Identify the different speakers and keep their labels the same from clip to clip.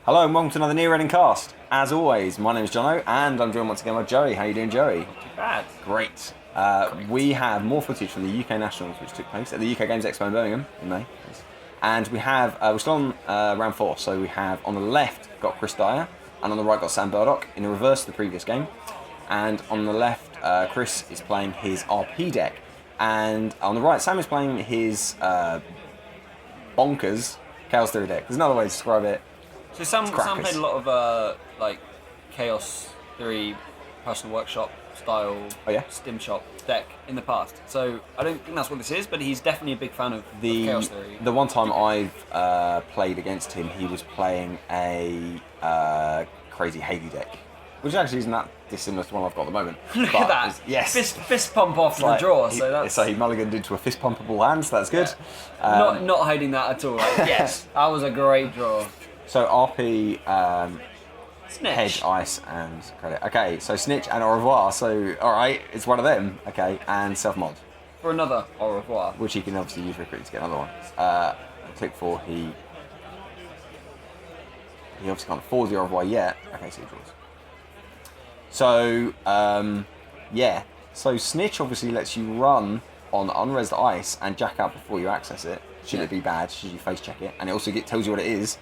Speaker 1: Hello and welcome to another Near Reading cast. As always, my name is Johno and I'm joined once again by Joey. How you doing, Joey?
Speaker 2: Not too bad.
Speaker 1: Great. We have more footage from the UK Nationals which took place at the UK Games Expo in Birmingham in May. And we have, we're still on round 4, so we have on the left got Chris Dyer and on the right got Sam Burdock in the reverse of the previous game. And on the left, Chris is playing his RP deck. And on the right, Sam is playing his bonkers Chaos Theory deck. There's another way to describe it.
Speaker 2: So Sam played a lot of like Chaos Theory, Personal Workshop style, Stim Shop deck in the past. So I don't think that's what this is, but he's definitely a big fan of Chaos Theory.
Speaker 1: The one time I've played against him, he was playing a crazy Haley deck, which actually isn't that dissimilar to one I've got at the moment.
Speaker 2: Look at that!
Speaker 1: Yes.
Speaker 2: Fist pump off the draw.
Speaker 1: So he mulliganed into a fist pumpable hand, so that's good.
Speaker 2: Yeah. Not hiding that at all. Like, yes, that was a great draw.
Speaker 1: So RP,
Speaker 2: Snitch.
Speaker 1: Hedge, Ice, and Credit. Okay, so Snitch and Au revoir. So, alright, it's one of them. Okay, and Self-Mod.
Speaker 2: For another Au revoir.
Speaker 1: Which he can obviously use Recruit to get another one. Click 4, he obviously can't afford the Au revoir yet. Okay, so he draws. So, yeah. So Snitch obviously lets you run on unresed Ice and jack out before you access it. Should it be bad, should you face check it. And it also tells you what it is.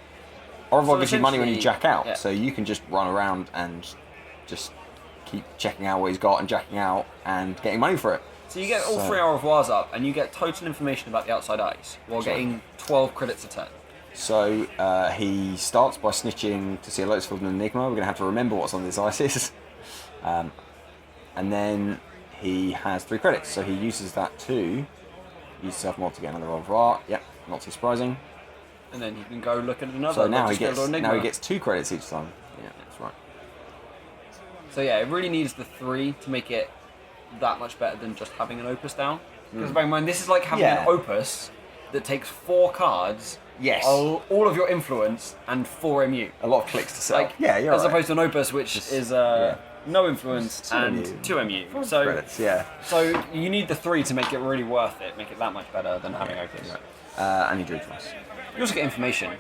Speaker 1: Au revoir gives you money when you jack out, so you can just run around and just keep checking out what he's got and jacking out and getting money for it.
Speaker 2: So you get all 3 Au revoirs up and you get total information about the outside ice while getting 12 credits a turn.
Speaker 1: So he starts by snitching to see a Lotus Field and Enigma. We're going to have to remember what's on this ices. And then he has 3 credits, so he uses that to use Self-Mod to get another Au revoir. Yep, not too surprising.
Speaker 2: And then he can go look at another.
Speaker 1: So now he gets 2 credits each time. Yeah, that's right.
Speaker 2: So yeah, it really needs the 3 to make it that much better than just having an opus down. Because bear in mind, this is like having an opus that takes 4 cards.
Speaker 1: Yes.
Speaker 2: All of your influence and 4 MU.
Speaker 1: A lot of clicks to sell.
Speaker 2: Like,
Speaker 1: you're
Speaker 2: as opposed to an opus which is no influence and 2 MU. So
Speaker 1: credits,
Speaker 2: So you need the 3 to make it really worth it, make it that much better than having opus.
Speaker 1: And he drew twice.
Speaker 2: You also get information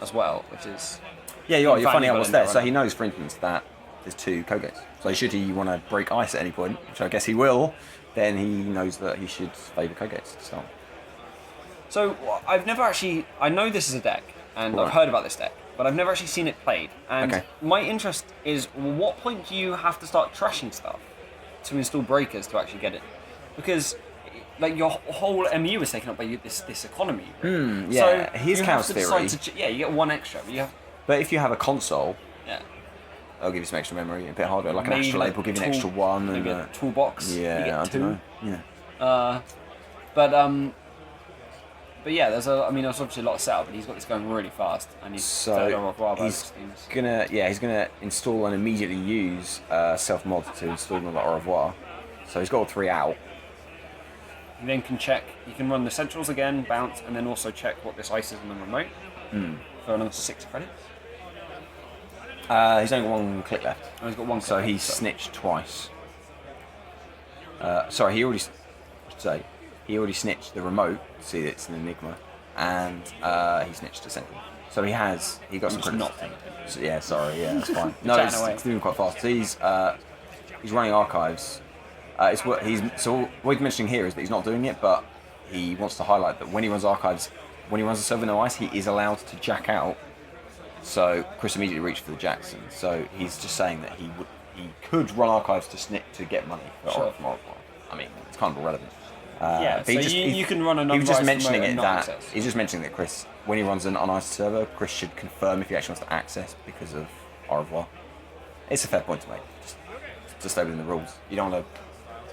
Speaker 2: as well, which is...
Speaker 1: Yeah, you're finding out what's there. So he knows, for instance, that there's 2 code gates. So should he want to break ice at any point, which I guess he will, then he knows that he should favour code gates to start.
Speaker 2: So I've never actually... I know this is a deck, and I've heard about this deck, but I've never actually seen it played. And my interest is, what point do you have to start trashing stuff to install breakers to actually get it? Because... like your whole MU is taken up by this economy.
Speaker 1: So his Chaos Theory.
Speaker 2: You get 1 extra.
Speaker 1: But if you have a console, they'll give you some extra memory, a bit harder. Like an Astrolabe will give you an extra 1.
Speaker 2: Maybe a toolbox.
Speaker 1: Yeah,
Speaker 2: you get
Speaker 1: I
Speaker 2: 2.
Speaker 1: don't know. Yeah.
Speaker 2: But yeah, there's obviously a lot of setup, but he's got this going really fast, and he's
Speaker 1: gonna install and immediately use Self-Mod to install another Au revoir. So he's got all 3 out.
Speaker 2: You then can check, you can run the centrals again, bounce, and then also check what this ice is on the remote for another 6 credits.
Speaker 1: He's only got 1 click left.
Speaker 2: Oh, he's got 1 click
Speaker 1: so he snitched twice. Sorry, he already snitched the remote to see that it's an Enigma, and he snitched a central. So he got some credits. So, that's fine. No, it's moving quite fast. So he's running archives. What he's mentioning here is that he's not doing it, but he wants to highlight that when he runs archives, when he runs a server no ice, he is allowed to jack out. So Chris immediately reached for the Jackson. So he's just saying that he could run archives to get money from Au revoir. I mean, it's kind of irrelevant.
Speaker 2: You can run an
Speaker 1: He was just mentioning it that he's just mentioning that Chris, when he runs an uniced server, Chris should confirm if he actually wants to access because of Au revoir. It's a fair point to make. Just stay within the rules. You don't want to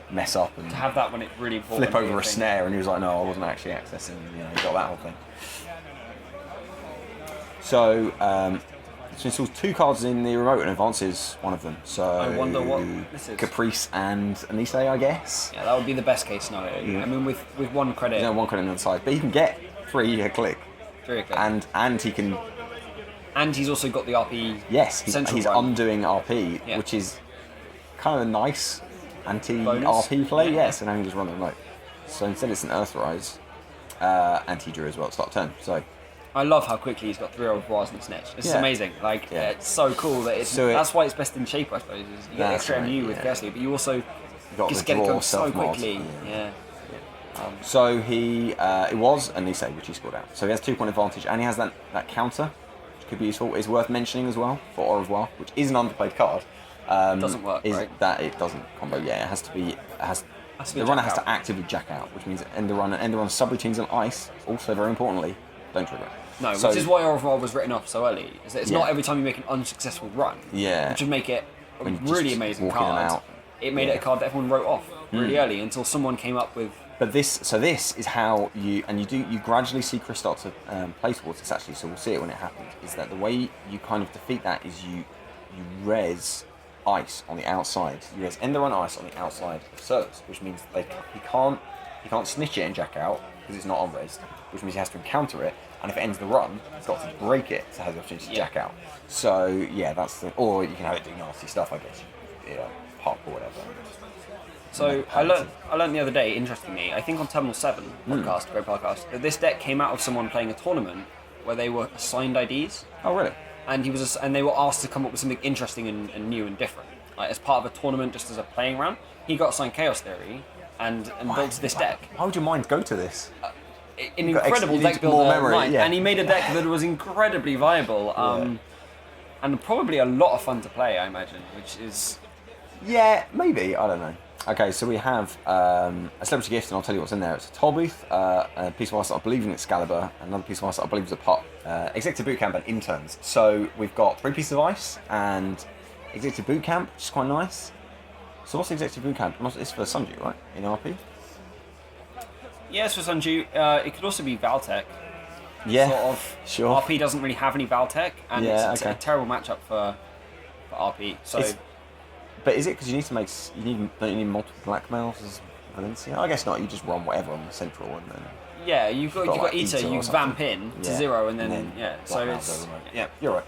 Speaker 1: mess up and
Speaker 2: to have that when it's really important.
Speaker 1: Flip over a snare, and he was like, "No, I wasn't actually accessing." He got that whole thing. So, he installs 2 cards in the remote and advances one of them. So
Speaker 2: I wonder what this is.
Speaker 1: Caprice and Anise, I guess.
Speaker 2: Yeah, that would be the best case scenario. Yeah. I mean, with 1 credit.
Speaker 1: There's 1 credit on the side, but he can get 3 a click.
Speaker 2: 3 a click.
Speaker 1: And he can.
Speaker 2: And he's also got the RP.
Speaker 1: Yes, he's undoing RP, which is kind of nice. Anti-RP play, yes, and now he just run the remote. So instead it's an Earthrise, anti-Drew as well, start turn. So
Speaker 2: I love how quickly he's got 3 reservoirs in the snitch. It's amazing. Like, it's so cool that that's why it's best in shape, I suppose. Is you get extra MU with Kersley, but you also just get it going so quickly. Yeah.
Speaker 1: So it was a Nisei which he scored out. So he has 2-point advantage, and he has that counter, which could be useful. It's worth mentioning as well for Au revoir, which is an underplayed card.
Speaker 2: It doesn't work, right?
Speaker 1: That it doesn't combo. Yeah, it has to be. The runner has to actively jack out, which means end the run subroutines on ice. Also, very importantly, don't trigger.
Speaker 2: No, which is why Au revoir was written off so early. Is that it's not every time you make an unsuccessful run.
Speaker 1: Yeah.
Speaker 2: Which would make it a really amazing card. It made it a card that everyone wrote off really early until someone came up with.
Speaker 1: But this is how you gradually see Chris start to play towards this actually. So we'll see it when it happens. Is that the way you kind of defeat that? Is you res ice on the outside. You res end the run ice on the outside of service, which means he can't snitch it and jack out because it's not on res, which means he has to encounter it. And if it ends the run, he's got to break it to have the opportunity to jack out. So yeah, or you can have it do nasty stuff, I guess. Park or whatever.
Speaker 2: So I learned the other day, interestingly, I think on Terminal 7 podcast, great podcast, that this deck came out of someone playing a tournament where they were assigned IDs.
Speaker 1: Oh really?
Speaker 2: And they were asked to come up with something interesting and new and different, like as part of a tournament, just as a playing round. He got assigned Chaos Theory and built this deck.
Speaker 1: Why would your mind go to this?
Speaker 2: An incredible deck builder mind, and he made a deck that was incredibly viable, and probably a lot of fun to play, I imagine, which is.
Speaker 1: Yeah, maybe, I don't know. Okay, so we have a celebrity gift, and I'll tell you what's in there. It's a toll booth, a piece of ice that I believe in Excalibur, another piece of ice that I believe is a pot, Executive Bootcamp and interns. So we've got 3 pieces of ice and Executive Bootcamp, which is quite nice. So what's Executive Bootcamp? It's for Sunju, right? In RP?
Speaker 2: Yeah, it's for Sunju. It could also be Valtech.
Speaker 1: Yeah,
Speaker 2: sort of.
Speaker 1: Sure.
Speaker 2: RP doesn't really have any Valtech, and it's a terrible matchup for RP. So.
Speaker 1: But is it because don't you need multiple blackmails as Valencia? I guess not. You just run whatever on the central and then.
Speaker 2: Yeah, you've got Ita. You vamp in to 0 and then So it's
Speaker 1: you're right.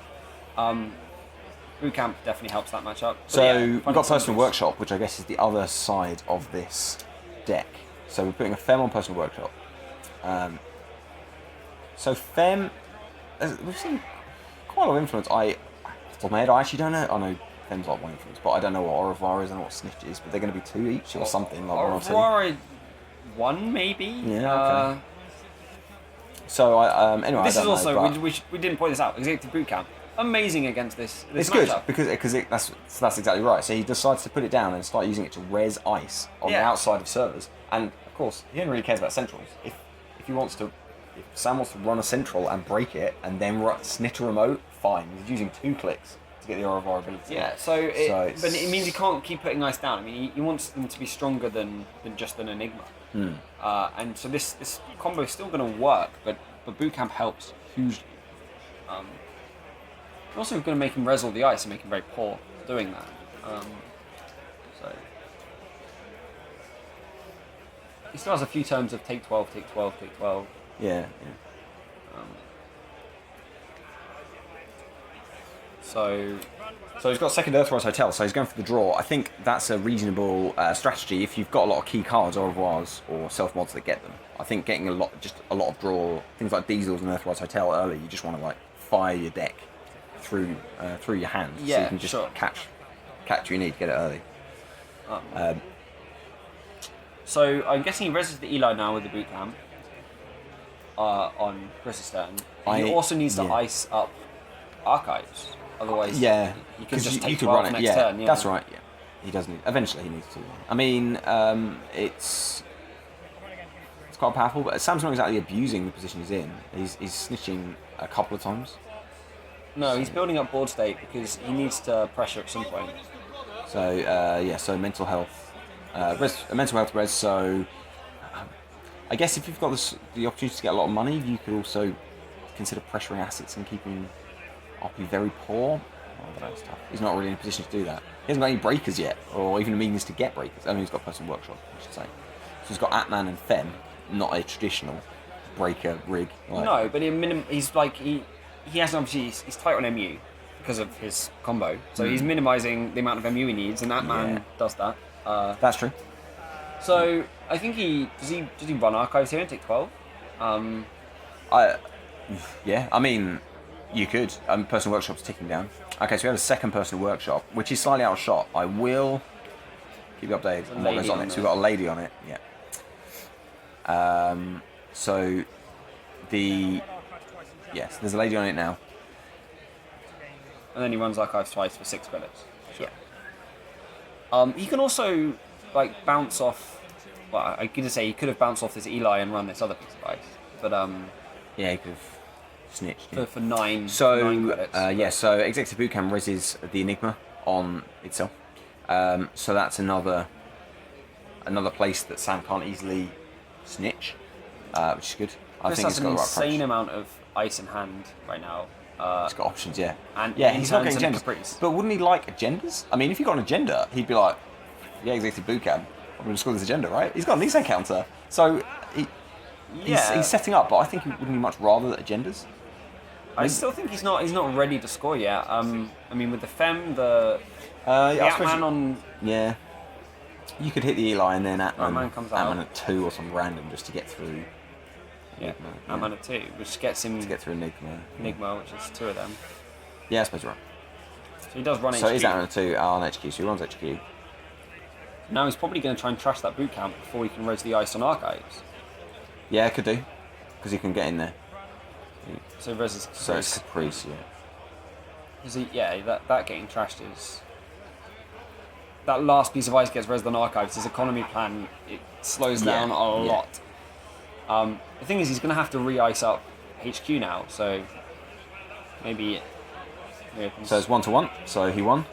Speaker 2: Bootcamp definitely helps that matchup.
Speaker 1: So we've got Personal Workshop, which I guess is the other side of this deck. So we're putting a Fem on Personal Workshop. So Fem, we've seen quite a lot of influence. Off the top of my head, I actually don't know. I know Fem's like 1 influence, but I don't know what Au revoir is and what Snitch is. But they're going to be 2 each or something like
Speaker 2: Au revoir 1 maybe.
Speaker 1: Yeah. Okay. So anyway,
Speaker 2: this
Speaker 1: I don't
Speaker 2: is also
Speaker 1: know,
Speaker 2: we didn't point this out. Executive Bootcamp, amazing against this.
Speaker 1: It's
Speaker 2: matchup.
Speaker 1: good because that's exactly right. So he decides to put it down and start using it to res ice on the outside of servers. And of course, he only really cares about centrals. If Sam wants to run a central and break it and then snitch a remote, fine. He's using 2 clicks to get the Au revoir ability.
Speaker 2: Yeah. But it means he can't keep putting ice down. I mean, he wants them to be stronger than just an Enigma. And so this combo is still going to work, but Bootcamp helps hugely. Also going to make him res all the ice and make him very poor doing that. So he still has a few turns of take 12, take 12, take 12.
Speaker 1: Yeah.
Speaker 2: So
Speaker 1: he's got second Earthrise Hotel, so he's going for the draw. I think that's a reasonable strategy if you've got a lot of key cards, Au revoirs, or self mods that get them. I think getting a lot of draw, things like Diesels and Earthrise Hotel early, you just want to fire your deck through your hand, so you can just catch what you need to get it early.
Speaker 2: So I'm guessing he reses the Eli now with the Bootcamp on Chris's turn. He also needs to ice up Archives. Otherwise, he can just take 12 next turn. Yeah,
Speaker 1: that's right. Yeah, he does need. Eventually, he needs to. I mean, it's quite powerful, but Sam's not exactly abusing the position he's in. He's snitching a couple of times.
Speaker 2: No, he's building up board state because he needs to pressure at some point.
Speaker 1: So so mental health, mental health res. So I guess if you've got the opportunity to get a lot of money, you could also consider pressuring assets and keeping RP very poor. I don't know, it's tough. He's not really in a position to do that. He hasn't got any breakers yet, or even a means to get breakers. I mean, he's got Personal Workshop, I should say. So he's got Atman and Fem, not a traditional breaker rig.
Speaker 2: No, but he has obviously he's tight on MU because of his combo. So he's minimising the amount of MU he needs, and Atman does that.
Speaker 1: That's true.
Speaker 2: So I think does he run Archives here and take 12?
Speaker 1: Yeah, I mean, you could. Personal workshop's ticking down. Okay, so we have a second personal workshop, which is slightly out of shot. I will keep you updated on what goes on it. So we've got a lady on it. Yeah. So yes, there's a lady on it now.
Speaker 2: And then he runs archives twice for 6 credits.
Speaker 1: Sure.
Speaker 2: He can also like bounce off. Well, I could say he could have bounced off this Eli and run this other piece of ice, but
Speaker 1: yeah, he could have snitched.
Speaker 2: For 9.
Speaker 1: So
Speaker 2: 9 credits.
Speaker 1: So Executive Bootcamp reses the Enigma on itself. So that's another place that Sam can't easily snitch, which is good. I think
Speaker 2: has
Speaker 1: it's got
Speaker 2: an
Speaker 1: the right
Speaker 2: insane
Speaker 1: approach.
Speaker 2: amount of ice in hand right now.
Speaker 1: He's got options, yeah.
Speaker 2: And
Speaker 1: yeah, he's not getting
Speaker 2: and
Speaker 1: agendas.
Speaker 2: Caprice.
Speaker 1: But wouldn't he like agendas? I mean, if he got an agenda, he'd be like, yeah, Executive Bootcamp, I'm going to score this agenda, right? He's got a Nissan counter. So he's setting up, but I think wouldn't he much rather agendas?
Speaker 2: I still think he's not ready to score yet. I mean, with the Fem, the
Speaker 1: Atman
Speaker 2: on...
Speaker 1: Yeah. You could hit the Eli and then
Speaker 2: Atman comes out.
Speaker 1: Atman at 2 or something random just to get through.
Speaker 2: Yeah, Atman at 2, which gets him...
Speaker 1: To get through Enigma.
Speaker 2: Enigma, which is 2 of them.
Speaker 1: Yeah, I suppose you're right.
Speaker 2: So he does run HQ.
Speaker 1: So he's Atman at 2 on HQ, so he runs HQ.
Speaker 2: Now he's probably going to try and trash that boot camp before he can raise the ice on archives.
Speaker 1: Yeah, could do. Because he can get in there.
Speaker 2: So versus Caprice.
Speaker 1: So it's Caprice,
Speaker 2: yeah. That getting trashed is... That last piece of ice gets res on archives. His economy plan, it slows down a lot. The thing is, he's going to have to re-ice up HQ now, so maybe...
Speaker 1: So it's 1-1, so he won.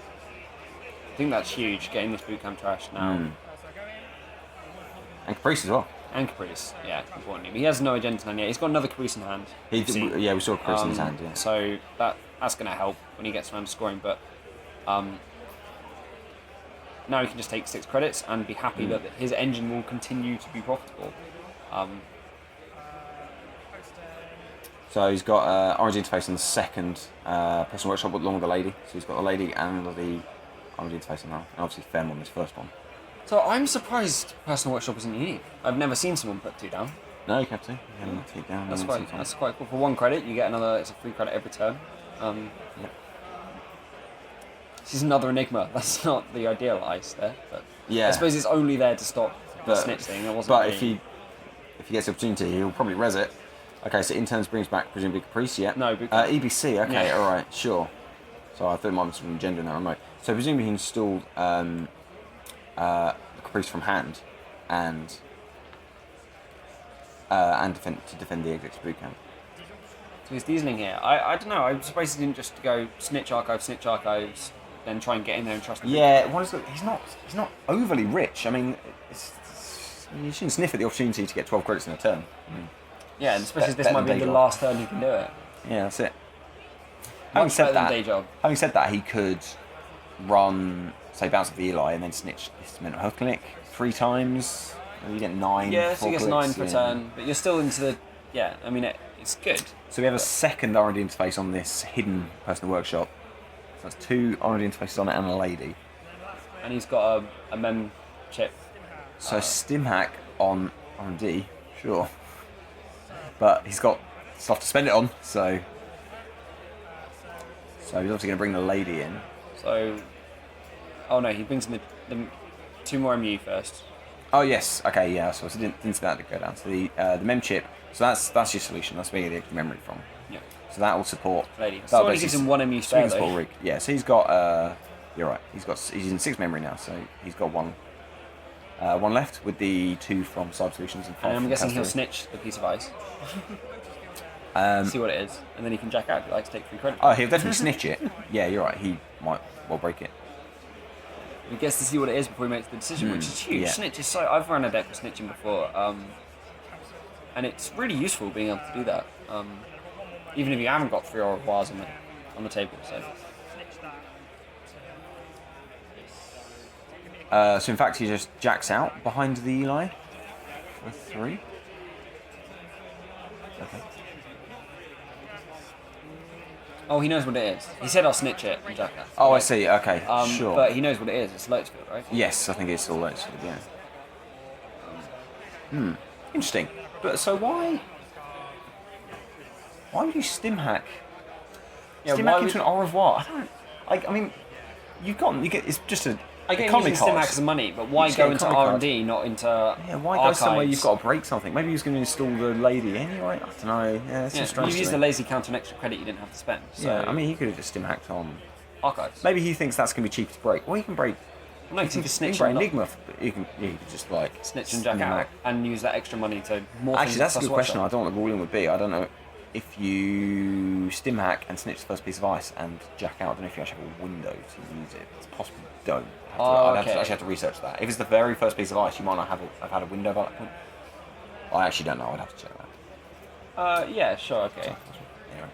Speaker 2: I think that's huge, getting this boot camp trashed now.
Speaker 1: And Caprice as well.
Speaker 2: And Caprice, yeah, importantly. But he has no agenda in hand yet. He's got another Caprice in hand.
Speaker 1: We saw Caprice in his hand, yeah.
Speaker 2: So that's going to help when he gets around to scoring, but now he can just take 6 credits and be happy that his engine will continue to be profitable.
Speaker 1: So he's got Orange Interface on the second personal workshop along with the lady. So he's got the lady and the Orange Interface on that. And obviously Fem on this first one.
Speaker 2: So I'm surprised personal workshop isn't unique. I've never seen someone put 2 down.
Speaker 1: No, you have to. You haven't put it down.
Speaker 2: That's quite cool. For 1 credit, you get another. It's a free credit every turn. This is another Enigma. That's not the ideal ice there, but I suppose it's only there to stop the snitch thing.
Speaker 1: If he gets the opportunity, he'll probably res it. Okay, so interns brings back presumably Caprice, yeah?
Speaker 2: No,
Speaker 1: EBC, okay, alright, sure. So I thought it might be some gender in that remote. So presumably he installed Caprice from hand and defend the executive boot camp.
Speaker 2: So he's dieseling here. I don't know, I'm surprised he didn't just go snitch archives, then try and get in there and trust him.
Speaker 1: Yeah, he's not overly rich. I mean, you shouldn't sniff at the opportunity to get 12 credits in a turn.
Speaker 2: Yeah, and especially this might be the last turn he can do it.
Speaker 1: Yeah, that's it.
Speaker 2: Having
Speaker 1: said that, he could run, say, bounce at the Eli and then snitch this mental health clinic 3 times. And you get 9.
Speaker 2: Yeah, so he gets 9 per turn, but you're still into the. Yeah, I mean it's good.
Speaker 1: So we have a second R&D interface on this hidden personal workshop. So that's 2 R&D interfaces on it and a lady.
Speaker 2: And he's got a mem chip.
Speaker 1: So Stimhack on R&D, sure. But he's got stuff to spend it on, so he's obviously going to bring the lady in.
Speaker 2: So, oh no, he brings in the 2 more MU first.
Speaker 1: Oh yes, okay, yeah. So I didn't see that go down. So the mem chip. So that's your solution. That's where you get the memory from.
Speaker 2: Yeah.
Speaker 1: So that will support.
Speaker 2: Lady. So only gives him 1 MU spare though.
Speaker 1: Yeah. So he's got. You're right. He's in 6 memory now. So he's got 1 left with the 2 from Cyber Solutions and 5
Speaker 2: And I'm guessing he'll
Speaker 1: Castory.
Speaker 2: snitch the piece of ice. See what it is, and then he can jack out. He likes to take 3 credit.
Speaker 1: Oh, he'll definitely snitch it. Yeah, you're right. He might well break it.
Speaker 2: He gets to see what it is before he makes the decision, which is huge.
Speaker 1: Yeah.
Speaker 2: Snitch is so. I've run a deck with snitching before, and it's really useful being able to do that, even if you haven't got 3 or bars on the table.
Speaker 1: So in fact, he just jacks out behind the Eli for 3. Okay.
Speaker 2: Oh, he knows what it is. He said I'll snitch it and jack out.
Speaker 1: Oh, I see. Okay, sure.
Speaker 2: But he knows what it is. It's Lotusfield, right?
Speaker 1: Yes, I think it's all Lotusfield, yeah. Interesting. But so why? Why would you stim hack?
Speaker 2: Yeah,
Speaker 1: Stim hack into an au revoir. I mean, you get. It's just a.
Speaker 2: I get using stim hacks as money, but why go into R&D, not into
Speaker 1: why
Speaker 2: archives?
Speaker 1: go somewhere you've got to break something? Maybe he was going to install the lady anyway. I don't know. Yeah, it's just strange.
Speaker 2: You used the lazy count on extra credit you didn't have to spend. So.
Speaker 1: Yeah, I mean, he could have just stim hacked on
Speaker 2: archives.
Speaker 1: Maybe he thinks that's going to be cheaper to break. Well, he can break.
Speaker 2: No, you can snitch
Speaker 1: and Enigma. You can just like
Speaker 2: snitch and jack out and use that extra money to more.
Speaker 1: Actually, that's a good question. I don't know what the ruling would be. I don't know if you stim hack and snitch the first piece of ice and jack out. I don't know if you actually have a window to use it. It's possible you don't. I'd actually have to research that. If it's the very first piece of ice, you might not have had a window by that point. I actually don't know. I'd have to check that.
Speaker 2: Yeah, sure, okay.
Speaker 1: Anyway.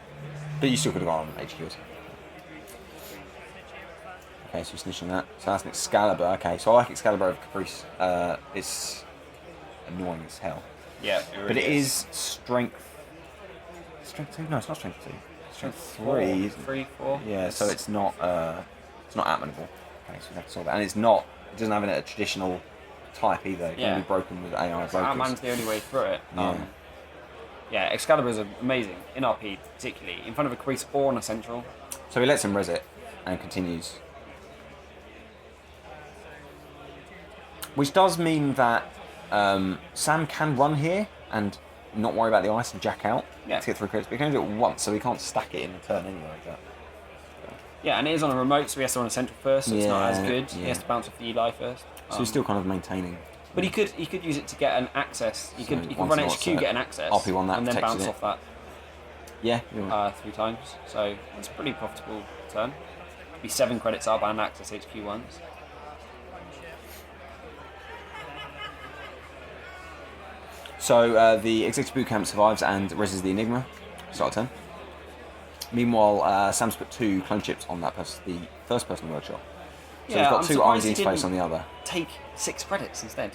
Speaker 1: But you still could have gone on HQs. Okay, so we're snitching that. So that's an Excalibur. Okay, so I like Excalibur over Caprice. It's annoying as hell.
Speaker 2: Yeah, it really
Speaker 1: but it is strength. Strength 2? No, it's not strength 2. Strength 3.
Speaker 2: 3, 4.
Speaker 1: Yeah, so it's not admirable. Okay, so we have to solve that. And it doesn't have a traditional type either. It can be broken with AI brokers.
Speaker 2: Ant-Man's the only way through it.
Speaker 1: Yeah.
Speaker 2: Excalibur is amazing, in RP particularly, in front of a Caprice or on a Central.
Speaker 1: So he lets him res it and continues. Which does mean that Sam can run here and not worry about the ice and jack out to get 3 credits, but he can only do it once, so he can't stack it in a turn anyway.
Speaker 2: Yeah, and it is on a remote, so he has to run a Central first, so it's not as good. He has to bounce off the Eli first.
Speaker 1: So he's still kind of maintaining.
Speaker 2: But he could use it to get an access. He could run HQ, get an access,
Speaker 1: RP1 that
Speaker 2: and then bounce off that.
Speaker 1: Yeah.
Speaker 2: 3 times. So it's a pretty profitable turn. Be 7 credits up and access HQ once.
Speaker 1: So the Executive Bootcamp survives and reses the Enigma. Start a turn. Meanwhile, Sam's put 2 clone chips on that the first person workshop. So he's got 2 R&D interface on the other.
Speaker 2: Take 6 credits instead.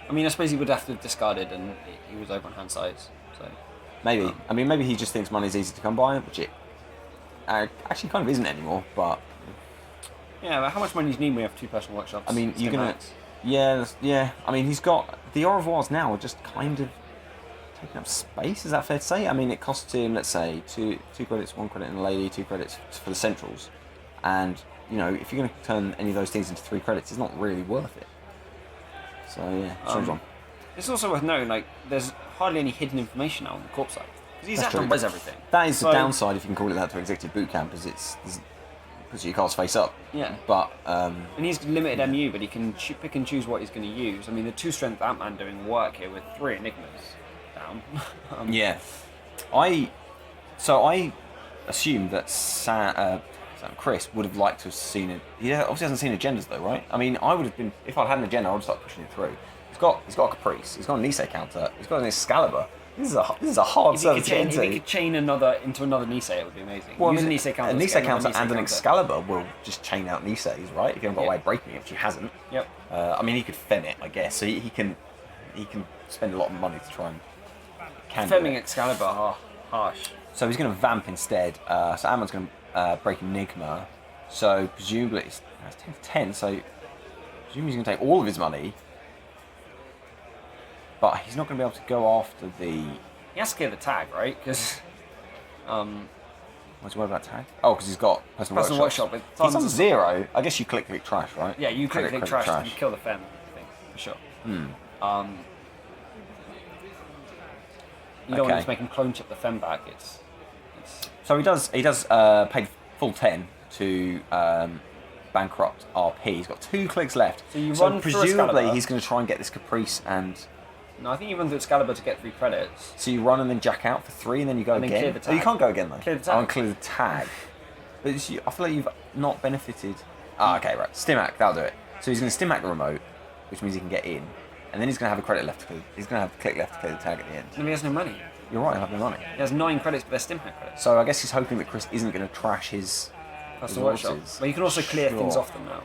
Speaker 2: I mean, I suppose he would have to have discarded, and he was over on hand size. So
Speaker 1: maybe. I mean, maybe he just thinks money's easy to come by, which it actually kind of isn't anymore. But
Speaker 2: yeah, but how much money do you need when you have 2 personal workshops?
Speaker 1: I mean, you're gonna. Yeah. I mean, he's got the au revoirs now are just kind of taking up space. Is that fair to say? I mean, it costs him, let's say, 2 credits, 1 credit in a lady, 2 credits for the centrals, and if you're going to turn any of those things into 3 credits, it's not really worth it. So yeah, strange one.
Speaker 2: It's also worth noting, like, there's hardly any hidden information now on the corpse side because he's had to res everything.
Speaker 1: That is the downside, if you can call it that, to Executive Bootcamp, is it's puts your cards face up.
Speaker 2: Yeah.
Speaker 1: But
Speaker 2: and he's limited MU, but he can pick and choose what he's going to use. I mean, the 2 strength Ant-Man doing work here with 3 Enigmas down.
Speaker 1: Yeah. I assume that Chris would have liked to have seen it. He obviously hasn't seen agendas though, right? I mean, I would have been, if I'd had an agenda, I would have started pushing it through. He's got a Caprice. He's got a Nisei counter. He's got an Excalibur. This is a hard service to get into.
Speaker 2: If he could chain another Nisei, it would be amazing.
Speaker 1: Well,
Speaker 2: use
Speaker 1: a
Speaker 2: Nisei counter.
Speaker 1: A Nisei counter and an Excalibur will just chain out Niseis, right? If you haven't got a way of breaking it, which he hasn't.
Speaker 2: Yep.
Speaker 1: I mean, he could fen it, I guess. So he can spend a lot of money to try and.
Speaker 2: Femming Excalibur, harsh.
Speaker 1: So he's going to vamp instead. So Ant-Man's going to break Enigma. So presumably it's 10 to 10. So presumably he's going to take all of his money. But he's not going to be able to go after the.
Speaker 2: He has to clear the tag, right? Because.
Speaker 1: What's the word about tag? Oh, because he's got personal workshop.
Speaker 2: With
Speaker 1: he's on 0. I guess you click trash, right?
Speaker 2: Yeah, you click trash and you kill the fem, I think, for sure. You don't want to make him clone chip the fem back. It's.
Speaker 1: So he does pay full 10 to bankrupt RP. He's got 2 clicks left.
Speaker 2: So you run
Speaker 1: presumably he's going to try and get this Caprice and.
Speaker 2: No, I think you run through Excalibur to get 3 credits.
Speaker 1: So you run and then jack out for 3 and then you go
Speaker 2: and
Speaker 1: again?
Speaker 2: Then clear the tag.
Speaker 1: Oh, you can't go again though.
Speaker 2: Clear the tag.
Speaker 1: Oh, and clear the tag. But I feel like you've not benefited. Okay, right. Stimac, that'll do it. So he's going to Stimac the remote, which means he can get in. And then he's going to have a credit left to clear. He's going to have a click left to clear the tag at the end.
Speaker 2: And he has no money.
Speaker 1: You're right, he'll have no money.
Speaker 2: He has 9 credits, but they're Stimac credits.
Speaker 1: So I guess he's hoping that Chris isn't going to trash his resources.
Speaker 2: Well, you can also clear things off them now.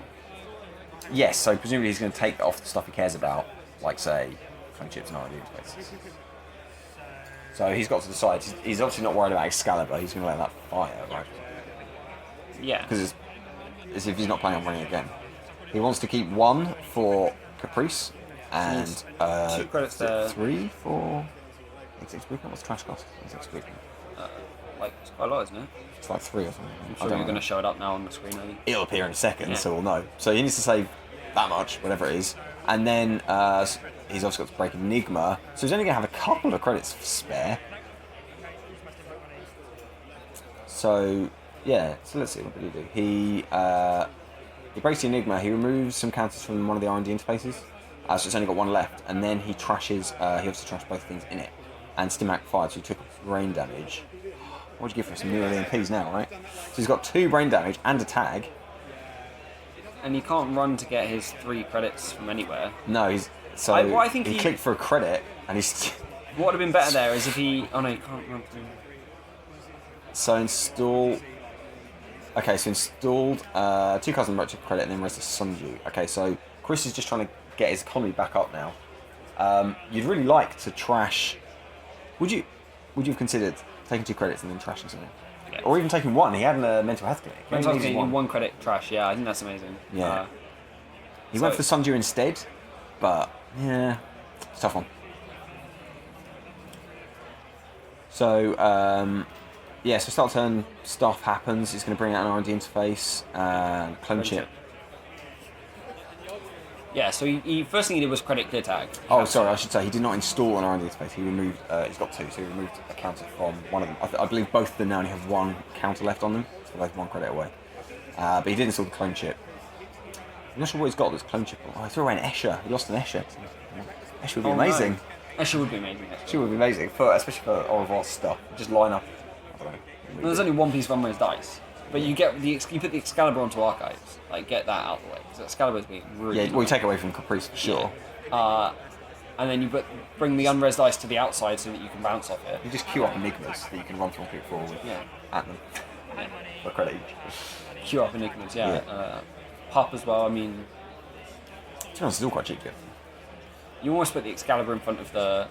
Speaker 1: Yes, so presumably he's going to take off the stuff he cares about, like, say, clone chips and R&D interfaces. So he's got to decide. He's obviously not worried about Excalibur. He's going to let that fire, right?
Speaker 2: Yeah.
Speaker 1: Because as if he's not planning on running again. He wants to keep 1 for Caprice and
Speaker 2: 2 credits there.
Speaker 1: 3 for Executive Bootcamp. What's trash cost? Executive Bootcamp.
Speaker 2: like, it's quite a lot, isn't it?
Speaker 1: It's like 3 or something.
Speaker 2: I'm sure you're going to show it up now on the screen, are you?
Speaker 1: It'll appear in a second, so we'll know. So he needs to save that much, whatever it is. And then he's also got to break Enigma. So he's only going to have a couple of credits spare. So, yeah. So let's see, what did he do? He breaks the Enigma. He removes some counters from one of the R&D interfaces. So it's only got one left. And then he trashes... he obviously trashed both things in it. And Stimac fired, so he took brain damage. What would you give for some new EMPs now, right? So he's got 2 brain damage and a tag.
Speaker 2: And he can't run to get his 3 credits from anywhere.
Speaker 1: No, he's... So
Speaker 2: I think
Speaker 1: he clicked for a credit, and he's...
Speaker 2: What would have been better there is if he... Oh no, you can't run through...
Speaker 1: So install... Okay, so installed 2 custom merchant credit and then rest of Sunju. Okay, so Chris is just trying to get his economy back up now. You'd really like to trash... Would you have considered taking 2 credits and then trashing something?
Speaker 2: Yeah.
Speaker 1: Or even taking 1? He had a mental health clinic.
Speaker 2: Mental health clinic, 1 credit trash, yeah, I think that's amazing.
Speaker 1: Yeah. He went for Sunju instead, but yeah, it's a tough one. So, yeah, so start turn stuff happens. It's going to bring out an R&D interface and clone chip.
Speaker 2: Yeah, so he first thing he did was credit clear tag.
Speaker 1: Oh, sorry, I should say he did not install an R&D interface. He removed. He's got 2, so he removed a counter from one of them. I believe both of them now only have 1 counter left on them, so they have 1 credit away. But he did install the clone chip. I'm not sure what he's got. This clone chip. Oh, he threw away an Escher. He lost an Escher. Escher would be amazing.
Speaker 2: No. Escher would be amazing.
Speaker 1: Escher would be amazing, especially for Orivos stuff. Just line up. I don't know.
Speaker 2: Well, there's only 1 piece of unraised dice, but you put the Excalibur onto Archives, like get that out of the way because Excalibur's being really.
Speaker 1: Yeah, well, you take away from Caprice for sure.
Speaker 2: Yeah. And then you bring the unraised dice to the outside so that you can bounce off it.
Speaker 1: You just queue up Enigmas that you can run through and kick forward at them. For credit each.
Speaker 2: Queue up Enigmas, Pup as well. I mean,
Speaker 1: to be honest, it's all quite cheap.
Speaker 2: You almost put the Excalibur in front of the.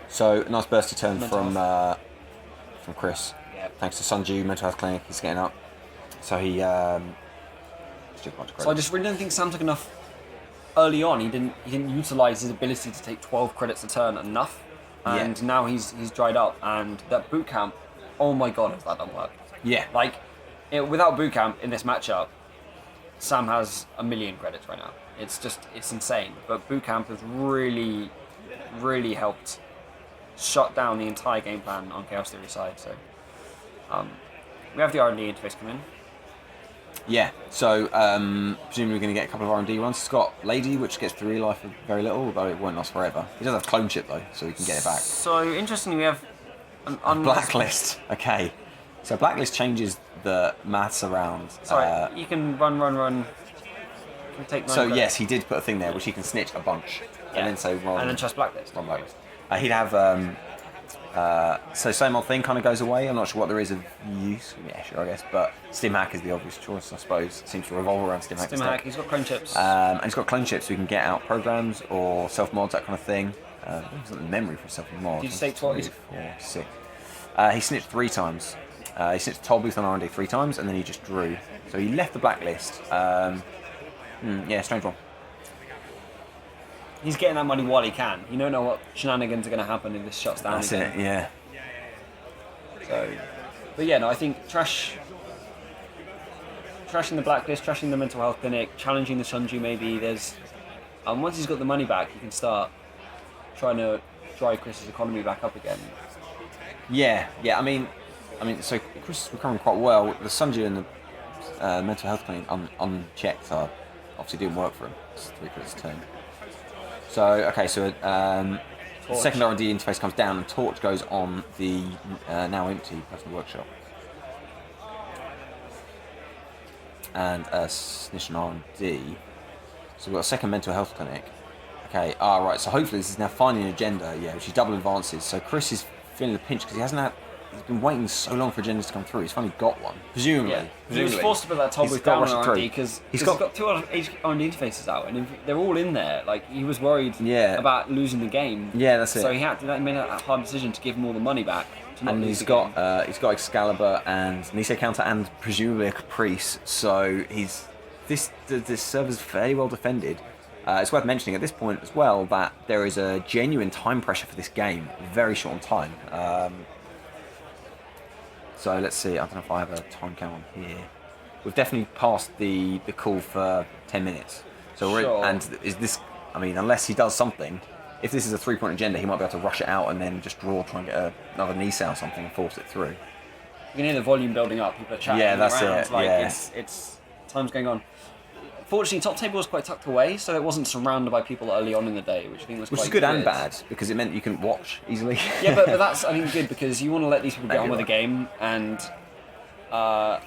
Speaker 1: So a nice bursty turn from Chris.
Speaker 2: Yep.
Speaker 1: Thanks to Sunju, mental health clinic, he's getting up. So he took a bunch of credits.
Speaker 2: So I just really don't think Sam took enough early on. He didn't utilise his ability to take 12 credits a turn enough, and now he's dried up. And that boot camp, oh my god, has that done work?
Speaker 1: Yeah.
Speaker 2: Like, without boot camp in this matchup, Sam has 1 million credits right now. It's insane. But boot camp has really, really helped shut down the entire game plan on Chaos Theory side. So. We have the R&D interface come in.
Speaker 1: Yeah, so presumably we're going to get a couple of R&D runs. It's got Lady, which gets 3 life for very little, although it won't last forever. He does have clone chip though, so we can get it back.
Speaker 2: So interestingly, we have an
Speaker 1: Blacklist. Okay, so Blacklist changes the maths around.
Speaker 2: Sorry, you can run. You can take 9
Speaker 1: so
Speaker 2: credits.
Speaker 1: yes, he did put a thing there which he can snitch a bunch, and then say run.
Speaker 2: And then trust Blacklist.
Speaker 1: Run Blacklist. He'd have. So same old thing kind of goes away. I'm not sure what there is of use. Yeah, sure, I guess. But Stimhack is the obvious choice, I suppose. It seems to revolve around Stimhack.
Speaker 2: Stimhack, he's got clone chips.
Speaker 1: And he's got clone chips, so he can get out programs or self-mods, that kind of thing. He's got the memory for self-mod.
Speaker 2: Did you say 12?
Speaker 1: 3, 4, 6. He snitched 3 times. He snitched Toll Booth on R&D 3 times, and then he just drew. So he left the blacklist. Yeah, strange one.
Speaker 2: He's getting that money while he can. You don't know what shenanigans are going to happen if this shuts down
Speaker 1: That's
Speaker 2: again.
Speaker 1: it, yeah.
Speaker 2: So, but yeah, no, I think trashing the blacklist, trashing the mental health clinic, challenging the Sunju maybe. There's, once he's got the money back, he can start trying to drive Chris's economy back up again.
Speaker 1: Yeah. I mean, so Chris is recovering quite well. The Sunju and the mental health clinic unchecked are obviously didn't work for him. It's 3 credits a turn. So, okay, so the second R&D interface comes down and Torch goes on the now empty personal workshop. And Snitch and R&D. So we've got a second mental health clinic. Okay, right, so hopefully this is now finding an agenda, which is double advances. So Chris is feeling the pinch because he's been waiting so long for agendas to come through. He's finally got one, presumably.
Speaker 2: Yeah. He was forced to put that Toll Booth down on R&D because he's got 2 R&D interfaces out, and they're all in there. Like, he was worried about losing the game.
Speaker 1: Yeah, that's it.
Speaker 2: So he made that hard decision to give him all the money back.
Speaker 1: And he's got Excalibur and Nisei counter and presumably a Caprice. So this server's fairly well defended. It's worth mentioning at this point as well that there is a genuine time pressure for this game, very short on time. So let's see. I don't know if I have a time count on here. We've definitely passed the call for 10 minutes. So and is this? I mean, unless he does something, if this is a 3-point agenda, he might be able to rush it out and then just draw, try and get another knee or something, and force it through.
Speaker 2: You can hear the volume building up. People are chatting.
Speaker 1: Yeah, that's
Speaker 2: around.
Speaker 1: it.
Speaker 2: Like,
Speaker 1: yeah.
Speaker 2: It's time's going on. Fortunately, top table was quite tucked away, so it wasn't surrounded by people early on in the day, which I think was
Speaker 1: which
Speaker 2: quite
Speaker 1: is good
Speaker 2: weird.
Speaker 1: and bad because it meant you couldn't watch easily.
Speaker 2: Yeah, but that's I think good because you want to let these people get on with the game, and I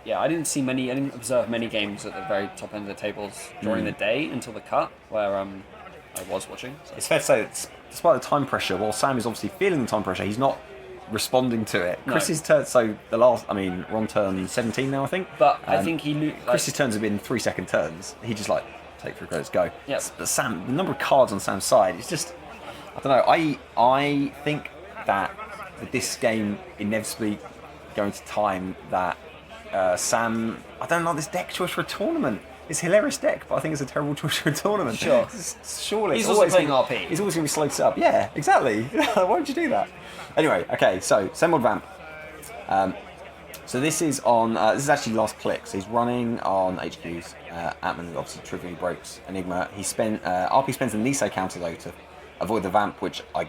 Speaker 2: didn't observe many games at the very top end of the tables during the day until the cut where I was watching. So.
Speaker 1: It's fair to say that despite the time pressure, while Sam is obviously feeling the time pressure, he's not responding to it.
Speaker 2: No.
Speaker 1: Chris's turn, so we're on turn 17 now, I think.
Speaker 2: But I think
Speaker 1: Chris's turns have been 3-second turns. He just take 3 credits, go.
Speaker 2: Yeah.
Speaker 1: But Sam, the number of cards on Sam's side, it's just, I don't know. I think that with this game inevitably going to time that Sam, I don't like this deck choice for a tournament. It's a hilarious deck, but I think it's a terrible choice for a tournament.
Speaker 2: Sure.
Speaker 1: Surely.
Speaker 2: He's also playing RP.
Speaker 1: He's always going to be slow to set up. Yeah, exactly. Why would you do that? Anyway, okay, so Semwood Vamp. So this is on. This is actually last click. So he's running on HQs. Atman obviously trivially breaks Enigma. He RP spends the Nisei counter though to avoid the Vamp, which I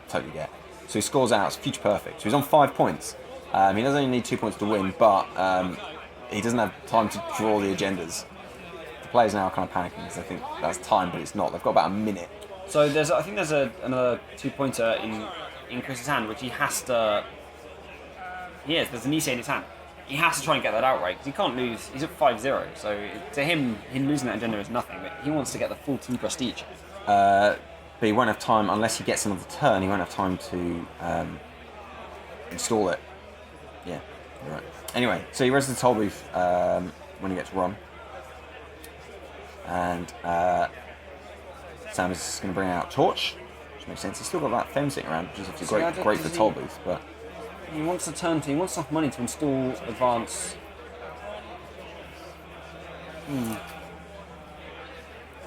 Speaker 1: totally get. So he scores out. It's future perfect. So he's on 5 points. He doesn't only need 2 points to win, but he doesn't have time to draw the agendas. The players now are kind of panicking because they think that's time, but it's not. They've got about a minute.
Speaker 2: So I think there's another 2-pointer in Chris's hand, which he has to. There's an Nisei in his hand. He has to try and get that out right because he can't lose. He's at 5-0, so to him losing that agenda is nothing. But he wants to get the full 2 prestige.
Speaker 1: But he won't have time unless he gets another turn. He won't have time to install it. Yeah, you're right. Anyway, so he rests the toll booth when he gets run, and Sam is going to bring out Torch, which makes sense. He's still got that Fem sitting around, which is obviously great for the toll booth, but
Speaker 2: he wants he wants enough money to install advance.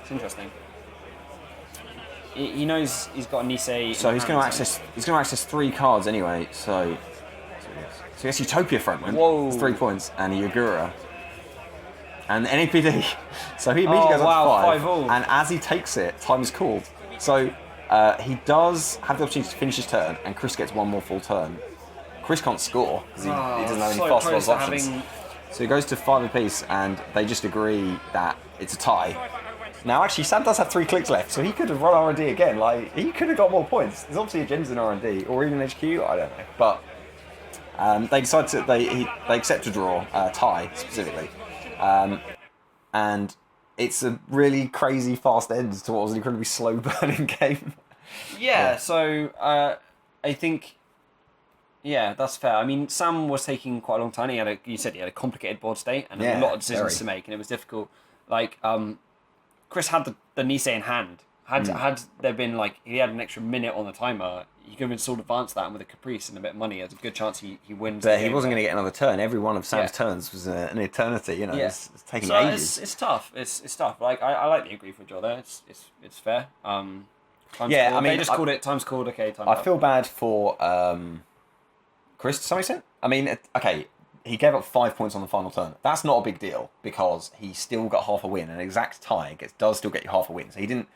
Speaker 2: It's interesting. He knows he's got a Nisei.
Speaker 1: So he's going to access 3 cards anyway. So he has Utopia Fragment.
Speaker 2: Whoa.
Speaker 1: 3 points, and a Yagura. And NAPD. So he immediately goes up to 5. And as he takes it, time is called. So he does have the opportunity to finish his turn, and Chris gets 1 more full turn. Chris can't score because he doesn't have any fast options. So he goes to 5 apiece, and they just agree that it's a tie. Now, actually, Sam does have 3 clicks left, so he could have run R&D again. He could have got more points. There's obviously agendas in R&D, or even HQ, I don't know. But they decide they accept a draw, tie specifically, and it's a really crazy fast end to what was an incredibly slow burning game.
Speaker 2: Yeah. So I think. Yeah, that's fair. I mean, Sam was taking quite a long time. You said he had a complicated board state and a lot of decisions to make, and it was difficult. Chris had the Nisei in hand. Had there been he had an extra minute on the timer, he could have installed advanced that, and with a Caprice and a bit of money, there's a good chance he wins.
Speaker 1: But he wasn't going to get another turn. Every one of Sam's turns was an eternity. It's taking ages.
Speaker 2: It's tough. It's tough. I like the agree for draw there. It's fair. Time's called. They just called it time's called. Okay, time.
Speaker 1: I feel bad for Chris to some extent. I mean, okay, he gave up 5 points on the final turn. That's not a big deal because he still got half a win. An exact tie does still get you half a win. So he didn't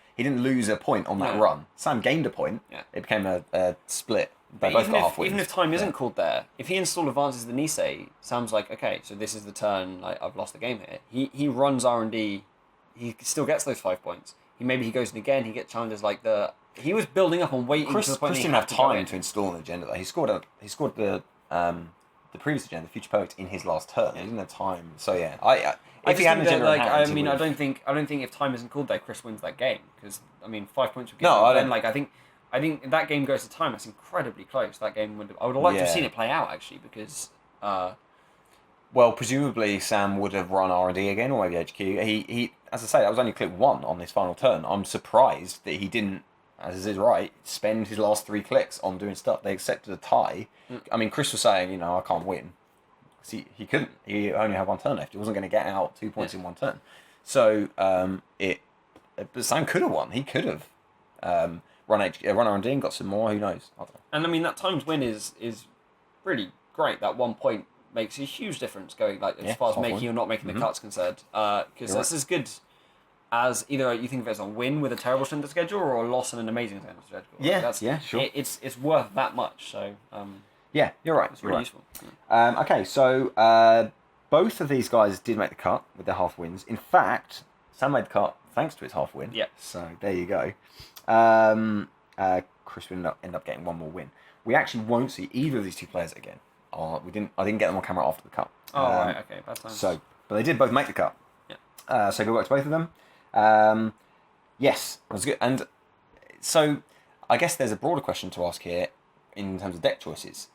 Speaker 1: lose a point on that run. Sam gained a point. Yeah. It became a split. They both got half wins.
Speaker 2: Even if time isn't called there, if he installed advances the Nisei, Sam's like, okay, so this is the turn. I've lost the game here. He runs R&D. He still gets those 5 points. He goes in again. He gets challenges he was building up and waiting to the point.
Speaker 1: Chris didn't have time to install an agenda. He scored the previous agenda, the Future Perfect, in his last turn. He didn't have time. So yeah, if he had an agenda in hand,
Speaker 2: I don't think if time isn't called there, Chris wins that game because 5 points would give.
Speaker 1: No,
Speaker 2: I think if that game goes to time, that's incredibly close. That game I would have liked to have seen it play out actually because.
Speaker 1: Well, presumably Sam would have run R&D again, or maybe HQ. He, as I say, that was only click 1 on this final turn. I'm surprised that he didn't, as is right, spend his last 3 clicks on doing stuff. They accepted a tie. I mean, Chris was saying, I can't win. See, he couldn't. He only had 1 turn left. He wasn't going to get out 2 points in 1 turn. So but Sam could have won. He could have run R&D and got some more. Who knows? I don't know.
Speaker 2: And that times win is really great. That 1 point makes a huge difference going like as far as making or not making the cut's concerned. Because that's as good as either you think of it as a win with a terrible strength of schedule or a loss and an amazing strength of schedule.
Speaker 1: Yeah, sure.
Speaker 2: It's worth that much. So
Speaker 1: yeah, you're right.
Speaker 2: It's really useful.
Speaker 1: Okay, so both of these guys did make the cut with their half wins. In fact, Sam made the cut thanks to his half win.
Speaker 2: Yeah.
Speaker 1: So there you go. Chris will end up getting one more win. We actually won't see either of these two players again. I didn't get them on camera after the cut.
Speaker 2: Oh right, okay, bad times.
Speaker 1: So, but they did both make the cut.
Speaker 2: Yeah.
Speaker 1: So good work to both of them. Yes, that was good. And so, I guess there's a broader question to ask here in terms of deck choices.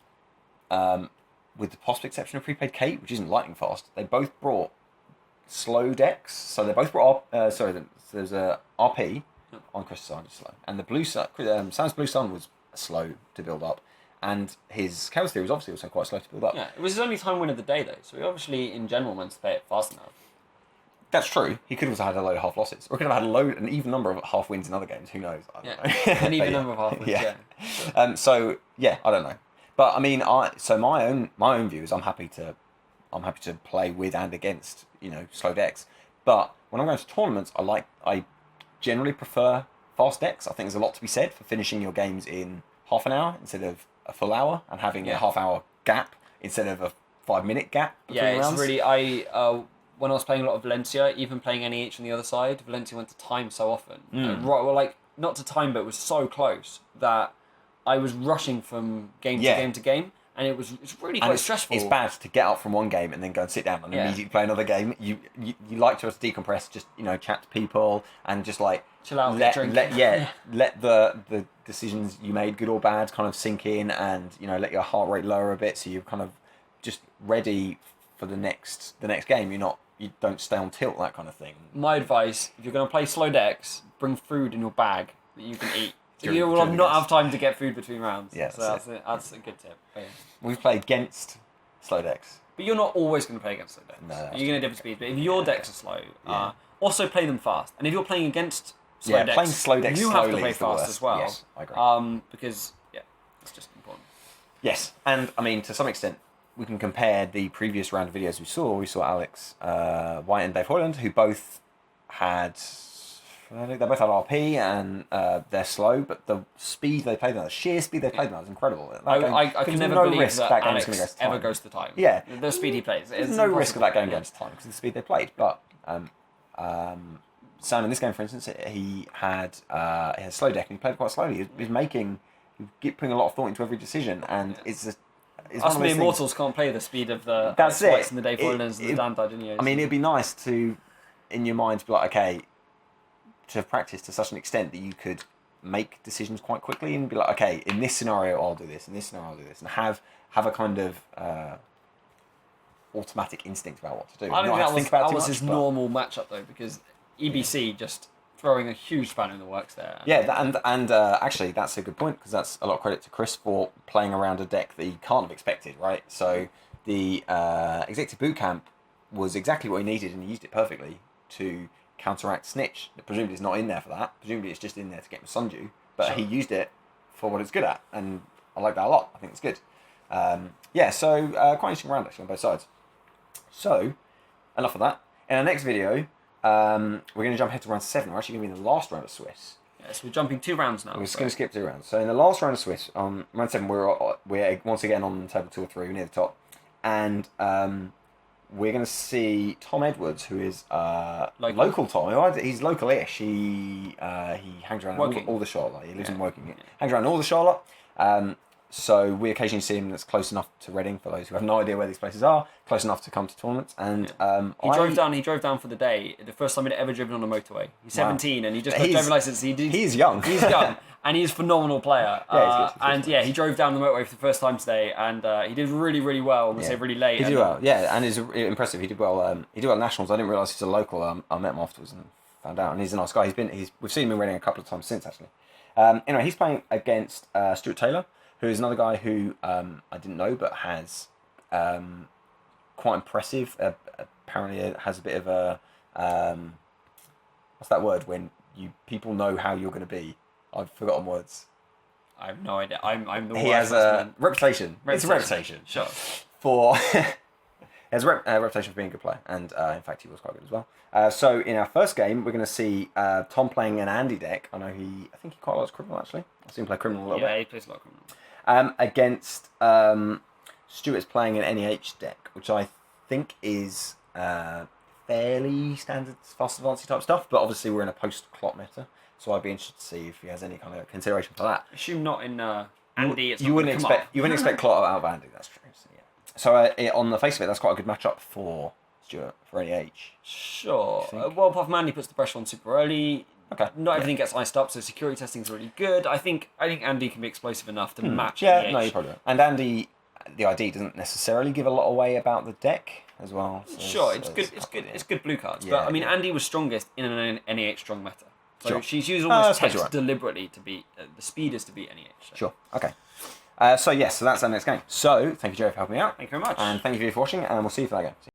Speaker 1: With the possible exception of Prepaid Kate, which isn't lightning fast, they both brought slow decks. So they both brought there's a RP on Chris's side is slow, and the blue sun, Sam's blue sun was slow to build up, and his Chaos Theory was obviously also quite slow to build up.
Speaker 2: Yeah, it was his only time win of the day though, so he obviously in general managed to play it fast enough.
Speaker 1: That's true. He could have also had a load of half losses, or could have had an even number of half wins in other games. Who knows? I don't know.
Speaker 2: An even number of half wins. Yeah.
Speaker 1: Sure. So yeah, I don't know. But I mean, my own view is I'm happy to play with and against slow decks. But when I'm going to tournaments, I generally prefer fast decks. I think there's a lot to be said for finishing your games in half an hour instead of a full hour, and having a half hour gap instead of a 5-minute gap between rounds.
Speaker 2: It's really when I was playing a lot of Valencia, even playing NEH on the other side, Valencia went to time so often. Not to time, but it was so close that I was rushing from game to game, and it's really quite stressful.
Speaker 1: It's bad to get up from one game and then go and sit down and immediately play another game. You like to decompress, just chat to people and just like
Speaker 2: chill out,
Speaker 1: let the decisions you made, good or bad, kind of sink in, and let your heart rate lower a bit, so you're kind of just ready for the next game. You don't stay on tilt, that kind of thing.
Speaker 2: My advice: if you're going to play slow decks, bring food in your bag that you can eat. You will not have time to get food between rounds.
Speaker 1: Yeah,
Speaker 2: so that's a good tip. Yeah.
Speaker 1: We've played against slow decks.
Speaker 2: But you're not always going to play against slow decks.
Speaker 1: No,
Speaker 2: you're going to different speeds. But if your decks are slow, also play them fast. And if you're playing against slow decks,
Speaker 1: playing slow decks
Speaker 2: you have to play fast as well.
Speaker 1: Yes, I agree.
Speaker 2: Because it's just important.
Speaker 1: Yes, and I mean to some extent we can compare the previous round of videos we saw. We saw Alex White and Dave Hoyland, who both had. They both had RP and they're slow, but the speed they played them, the sheer speed they played them, was incredible.
Speaker 2: I can never believe that Alex ever goes to time.
Speaker 1: Yeah,
Speaker 2: the speed he plays.
Speaker 1: There's no risk of that game going to time because of the speed they played. But Sam in this game, for instance, he had a slow deck and he played quite slowly. He was putting a lot of thought into every decision, and it's
Speaker 2: us mere mortals can't play the speed of the Whites and the Dave Hoylands and the Dan Dyer.
Speaker 1: I mean, it'd be nice to, in your mind, be like, okay, to have practiced to such an extent that you could make decisions quite quickly and be like, okay, in this scenario I'll do this, in this scenario I'll do this, and have a kind of automatic instinct about what to do.
Speaker 2: I don't think that was his normal matchup though, because EBC just throwing a huge spanner in the works there.
Speaker 1: Yeah, and actually that's a good point, because that's a lot of credit to Chris for playing around a deck that he can't have expected, right? So the Executive Bootcamp was exactly what he needed, and he used it perfectly to counteract Snitch. Presumably it's not in there for that. Presumably it's just in there to get him Sundew. But he used it for what it's good at, and I like that a lot. I think it's good. So quite interesting round actually on both sides. So, enough of that. In our next video, we're going to jump ahead to round 7. We're actually going to be in the last round of Swiss.
Speaker 2: Yes, we're jumping 2 rounds now.
Speaker 1: We're just going to skip 2 rounds. So in the last round of Swiss, round 7, we're once again on table 2 or 3, we're near the top. And we're going to see Tom Edwards, who is local Tom. He's local-ish. He hangs around all the Charlotte. He lives in Woking. Yeah. Hangs around all the Charlotte. So we occasionally see him that's close enough to Reading, for those who have no idea where these places are, close enough to come to tournaments. And
Speaker 2: he drove down for the day, the first time he'd ever driven on a motorway. He's 17 and he just got a driving license.
Speaker 1: He's young.
Speaker 2: He's young. And he's a phenomenal player.
Speaker 1: He's good.
Speaker 2: He drove down the motorway for the first time today, and he did really, really well. Say really late.
Speaker 1: He did well, and he's impressive. He did well. He did well at nationals. I didn't realise he's a local. I met him afterwards and found out, and he's a nice guy. We've seen him in Reading a couple of times since actually. Anyway, he's playing against Stuart Taylor, who is another guy who I didn't know, but has quite impressive. Apparently, has a bit of a what's that word when people know how you're going to be. I've forgotten words.
Speaker 2: I have no idea. I'm the worst.
Speaker 1: He has a reputation. It's a reputation.
Speaker 2: Sure.
Speaker 1: For he has a reputation for being a good player, and in fact he was quite good as well. So in our first game, we're going to see Tom playing an Andy deck. I think he quite likes Criminal actually. I've seen him play Criminal a little bit.
Speaker 2: Yeah, he plays a lot of Criminal.
Speaker 1: Against Stuart's playing an NEH deck, which I think is fairly standard fast advancing type stuff, but obviously we're in a post-clot meta, so I'd be interested to see if he has any kind of consideration for that.
Speaker 2: Assume not in Andy.
Speaker 1: You wouldn't expect clot out of Andy. That's true. So, on the face of it, that's quite a good matchup for Stuart for NEH.
Speaker 2: Sure. Well, apart from Andy puts the pressure on super early.
Speaker 1: Okay.
Speaker 2: Not everything gets iced up, so security testing is really good. I think Andy can be explosive enough to match.
Speaker 1: Yeah,
Speaker 2: NEH.
Speaker 1: no, you probably don't. And Andy, the ID doesn't necessarily give a lot away about the deck as well. So
Speaker 2: sure, it's good. It's good blue cards. Yeah, but Andy was strongest in an NEH strong meta. So she's used almost text deliberately to beat the speed is to beat NEH. So.
Speaker 1: Sure. Okay. So that's our next game. So thank you, Joey, for helping me out.
Speaker 2: Thank you very much.
Speaker 1: And thank you for watching, and we'll see you for that game.